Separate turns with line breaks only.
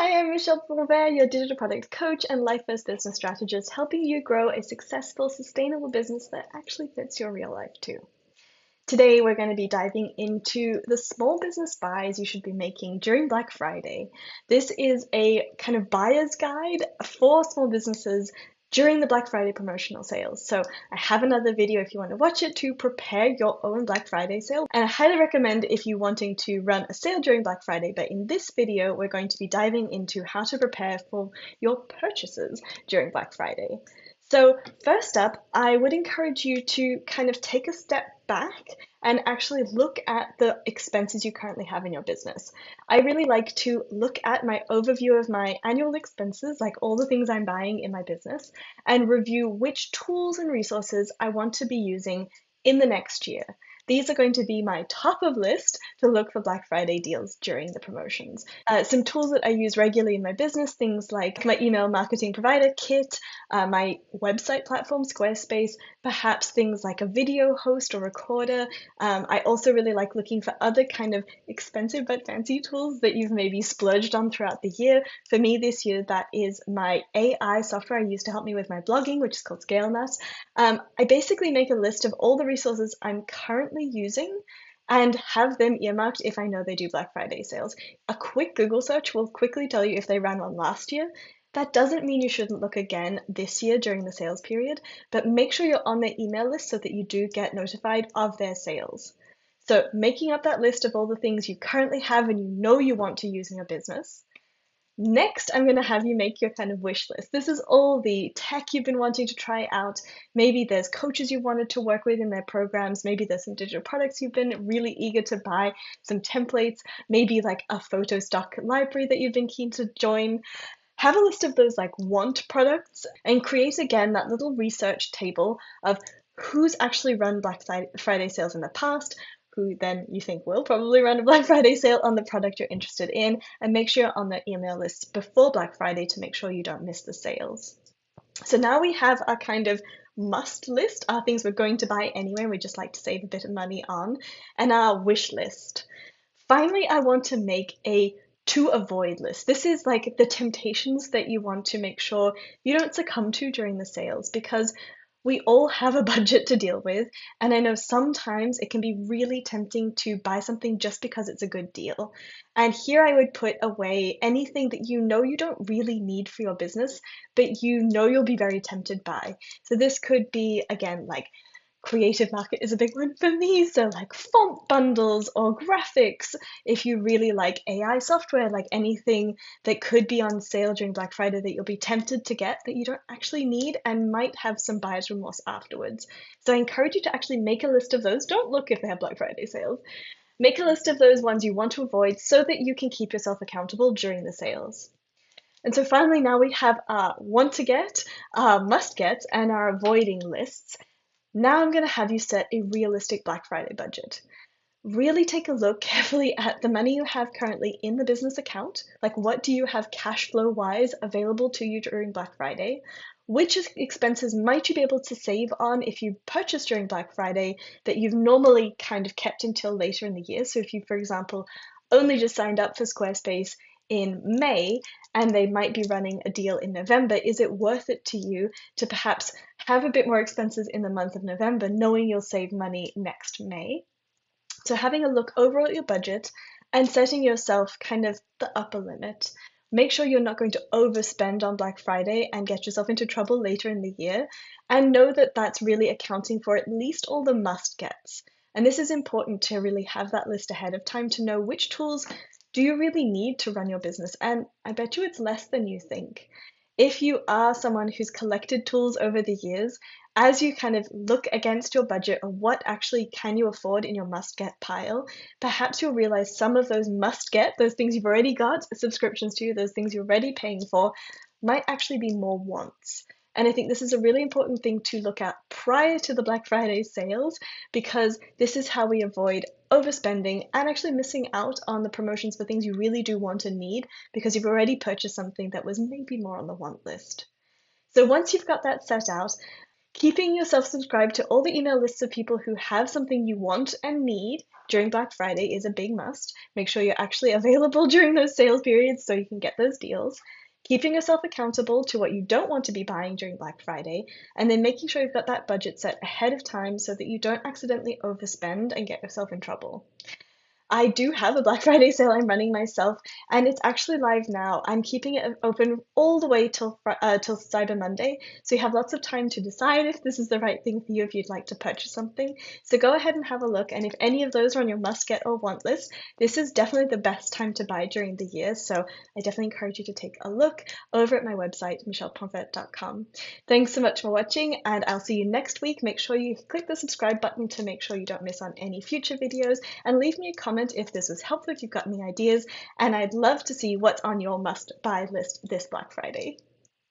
Hi, I'm Michelle Fulbert, your digital product coach and life-first business strategist, helping you grow a successful, sustainable business that actually fits your real life too. Today, we're going to be diving into the small business buys you should be making during Black Friday. This is a kind of buyer's guide for small businesses during the Black Friday promotional sales. So I have another video if you want to watch it to prepare your own Black Friday sale. And I highly recommend if you're wanting to run a sale during Black Friday. But in this video, we're going to be diving into how to prepare for your purchases during Black Friday. So first up, I would encourage you to kind of take a step back and actually look at the expenses you currently have in your business. I really like to look at my overview of my annual expenses, like all the things I'm buying in my business, and review which tools and resources I want to be using in the next year. These are going to be my top of list to look for Black Friday deals during the promotions. Some tools that I use regularly in my business, things like my email marketing provider kit, my website platform, Squarespace, perhaps things like a video host or recorder. I also really like looking for other kind of expensive but fancy tools that you've maybe splurged on throughout the year. For me this year, that is my AI software I use to help me with my blogging, which is called ScaleNut. I basically make a list of all the resources I'm currently using and have them earmarked if I know they do Black Friday sales. A quick Google search will quickly tell you if they ran one last year. That doesn't mean you shouldn't look again this year during the sales period, but make sure you're on their email list so that you do get notified of their sales. So making up that list of all the things you currently have and you know you want to use in your business. Next, I'm going to have you make your kind of wish list. This is all the tech you've been wanting to try out. Maybe there's coaches you wanted to work with in their programs. Maybe there's some digital products you've been really eager to buy, some templates, maybe like a photo stock library that you've been keen to join. Have a list of those like want products and create again that little research table of who's actually run Black Friday sales in the past, who then you think will probably run a Black Friday sale on the product you're interested in, and make sure you're on the email list before Black Friday to make sure you don't miss the sales. So now we have our kind of must list, our things we're going to buy anyway, we just like to save a bit of money on, and our wish list. Finally, I want to make a to avoid list. This is like the temptations that you want to make sure you don't succumb to during the sales, because we all have a budget to deal with, and I know sometimes it can be really tempting to buy something just because it's a good deal. And here I would put away anything that you know you don't really need for your business, but you know you'll be very tempted by. So this could be, again, like creative market is a big one for me, so like font bundles or graphics. If you really like AI software, like anything that could be on sale during Black Friday that you'll be tempted to get that you don't actually need and might have some buyer's remorse afterwards. So I encourage you to actually make a list of those. Don't look if they have Black Friday sales. Make a list of those ones you want to avoid so that you can keep yourself accountable during the sales. And so finally, now we have our want to get, our must get, and our avoiding lists. Now I'm going to have you set a realistic Black Friday budget. Really take a look carefully at the money you have currently in the business account. Like, what do you have cash flow wise available to you during Black Friday? Which expenses might you be able to save on if you purchase during Black Friday that you've normally kind of kept until later in the year? So if you, for example, only just signed up for Squarespace in May and they might be running a deal in November, is it worth it to you to perhaps have a bit more expenses in the month of November, knowing you'll save money next May? So having a look overall at your budget and setting yourself kind of the upper limit. Make sure you're not going to overspend on Black Friday and get yourself into trouble later in the year, and know that that's really accounting for at least all the must-gets. And this is important to really have that list ahead of time to know which tools do you really need to run your business. And I bet you it's less than you think. If you are someone who's collected tools over the years, as you kind of look against your budget of what actually can you afford in your must-get pile, perhaps you'll realize some of those must-get, those things you've already got subscriptions to, those things you're already paying for, might actually be more wants. And I think this is a really important thing to look at prior to the Black Friday sales, because this is how we avoid overspending and actually missing out on the promotions for things you really do want and need because you've already purchased something that was maybe more on the want list. So once you've got that set out, Keeping yourself subscribed to all the email lists of people who have something you want and need during Black Friday is a big must. Make sure you're actually available during those sales periods so you can get those deals. Keeping yourself accountable to what you don't want to be buying during Black Friday, and then making sure you've got that budget set ahead of time so that you don't accidentally overspend and get yourself in trouble. I do have a Black Friday sale I'm running myself, and it's actually live now. I'm keeping it open all the way till Cyber Monday, so you have lots of time to decide if this is the right thing for you if you'd like to purchase something. So go ahead and have a look, and if any of those are on your must-get or want list, this is definitely the best time to buy during the year, so I definitely encourage you to take a look over at my website, michelleponfet.com. Thanks so much for watching, and I'll see you next week. Make sure you click the subscribe button to make sure you don't miss on any future videos, and leave me a comment if this was helpful, if you've got any ideas, and I'd love to see what's on your must-buy list this Black Friday.